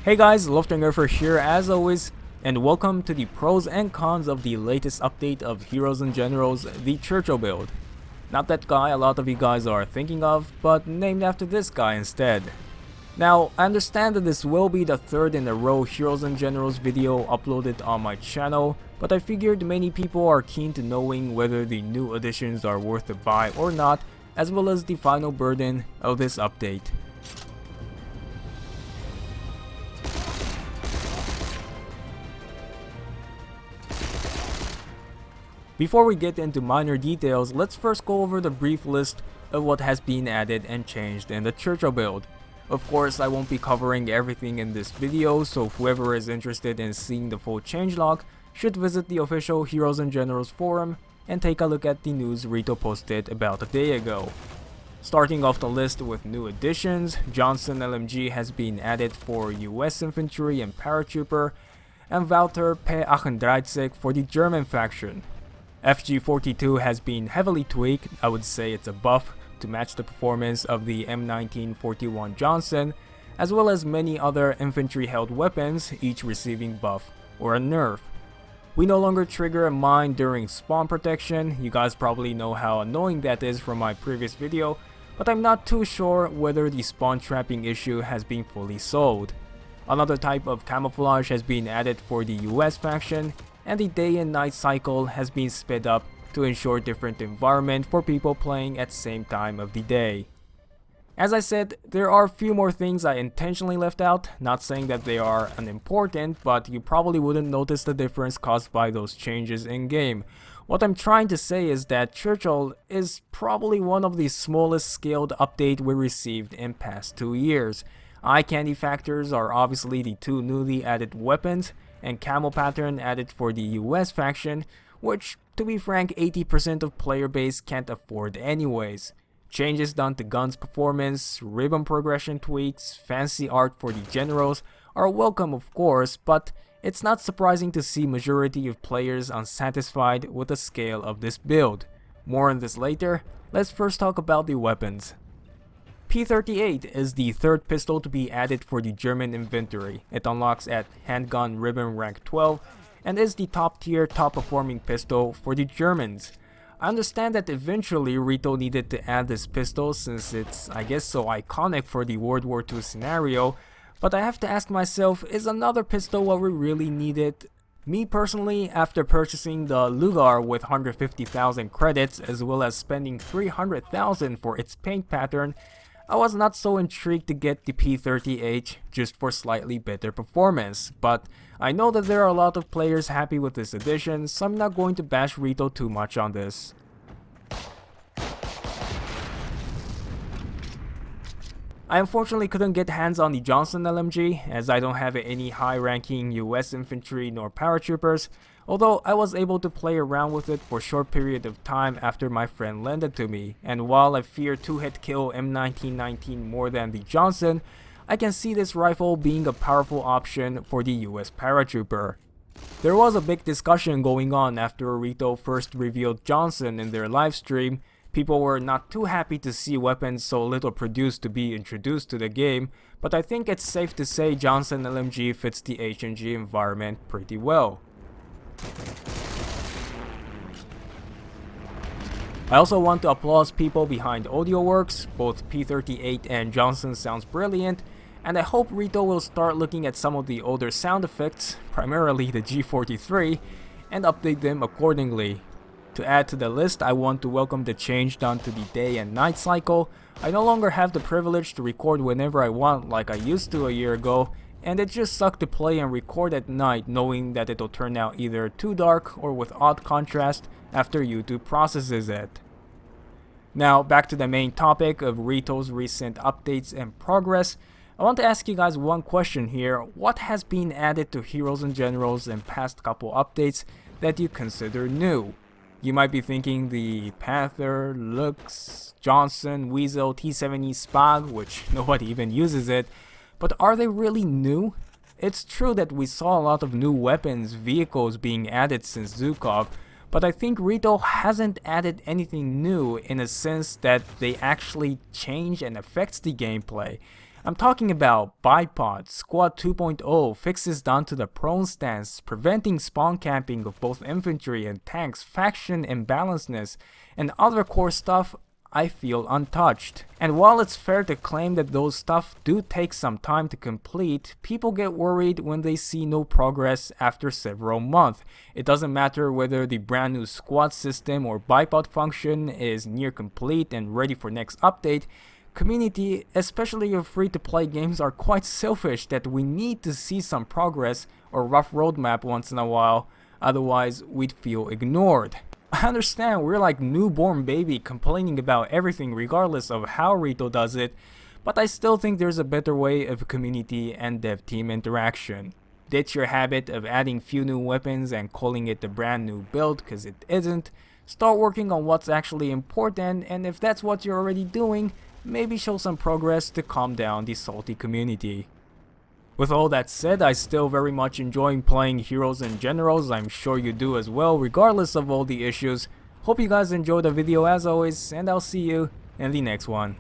Hey guys, Loftinger here as always, and welcome to the pros and cons of the latest update of Heroes and Generals, the Churchill build. Not that guy a lot of you guys are thinking of, but named after this guy instead. Now, I understand that this will be the third in a row Heroes and Generals video uploaded on my channel, but I figured many people are keen to knowing whether the new additions are worth a buy or not, as well as the final burden of this update. Before we get into minor details, let's first go over the brief list of what has been added and changed in the Churchill build. Of course, I won't be covering everything in this video, so whoever is interested in seeing the full changelog should visit the official Heroes and Generals forum and take a look at the news Rito posted about a day ago. Starting off the list with new additions, Johnson LMG has been added for US Infantry and Paratrooper, and Walter P38 for the German faction. FG42 has been heavily tweaked. I would say it's a buff to match the performance of the M1941 Johnson, as well as many other infantry-held weapons, each receiving buff or a nerf. We no longer trigger a mine during spawn protection. You guys probably know how annoying that is from my previous video, but I'm not too sure whether the spawn trapping issue has been fully solved. Another type of camouflage has been added for the US faction, and the day and night cycle has been sped up to ensure different environment for people playing at same time of the day. As I said, there are a few more things I intentionally left out, not saying that they are unimportant, but you probably wouldn't notice the difference caused by those changes in game. What I'm trying to say is that Churchill is probably one of the smallest scaled update we received in past 2 years. Eye candy factors are obviously the two newly added weapons, and camo pattern added for the US faction, which, to be frank, 80% of player base can't afford anyways. Changes done to guns performance, ribbon progression tweaks, fancy art for the generals are welcome of course, but it's not surprising to see majority of players unsatisfied with the scale of this build. More on this later. Let's first talk about the weapons. P38 is the third pistol to be added for the German inventory. It unlocks at handgun ribbon rank 12 and is the top tier, top performing pistol for the Germans. I understand that eventually Rito needed to add this pistol since it's, I guess, so iconic for the World War II scenario, but I have to ask myself, is another pistol what we really needed? Me personally, after purchasing the Lugar with 150,000 credits as well as spending 300,000 for its paint pattern, I was not so intrigued to get the P38 just for slightly better performance, but I know that there are a lot of players happy with this addition, so I'm not going to bash Rito too much on this. I unfortunately couldn't get hands on the Johnson LMG as I don't have any high-ranking US infantry nor paratroopers, although I was able to play around with it for a short period of time after my friend lent it to me, and while I fear 2-hit kill M1919 more than the Johnson, I can see this rifle being a powerful option for the US paratrooper. There was a big discussion going on after Rito first revealed Johnson in their livestream. People were not too happy to see weapons so little produced to be introduced to the game, but I think it's safe to say Johnson LMG fits the HNG environment pretty well. I also want to applaud people behind AudioWorks. Both P38 and Johnson sounds brilliant, and I hope Rito will start looking at some of the older sound effects, primarily the G43, and update them accordingly. To add to the list, I want to welcome the change done to the day and night cycle. I no longer have the privilege to record whenever I want like I used to a year ago, and it just sucked to play and record at night knowing that it'll turn out either too dark or with odd contrast after YouTube processes it. Now back to the main topic of Rito's recent updates and progress. I want to ask you guys one question here. What has been added to Heroes and Generals in past couple updates that you consider new? You might be thinking the Panther, Lux, Johnson, Weasel, T-70 Spag, which nobody even uses it, but are they really new? It's true that we saw a lot of new weapons, vehicles being added since Zukov, but I think Rito hasn't added anything new in a sense that they actually change and affects the gameplay. I'm talking about bipod, squad 2.0, fixes done to the prone stance, preventing spawn camping of both infantry and tanks, faction imbalancedness, and other core stuff I feel untouched. And while it's fair to claim that those stuff do take some time to complete, people get worried when they see no progress after several months. It doesn't matter whether the brand new squad system or bipod function is near complete and ready for next update. Community, especially of free-to-play games, are quite selfish that we need to see some progress or rough roadmap once in a while, otherwise we'd feel ignored. I understand we're like newborn baby complaining about everything regardless of how Rito does it, but I still think there's a better way of community and dev team interaction. Ditch your habit of adding few new weapons and calling it a brand new build, cause it isn't. Start working on what's actually important, and if that's what you're already doing, maybe show some progress to calm down the salty community. With all that said, I still very much enjoy playing Heroes and Generals. I'm sure you do as well, regardless of all the issues. Hope you guys enjoyed the video as always, and I'll see you in the next one.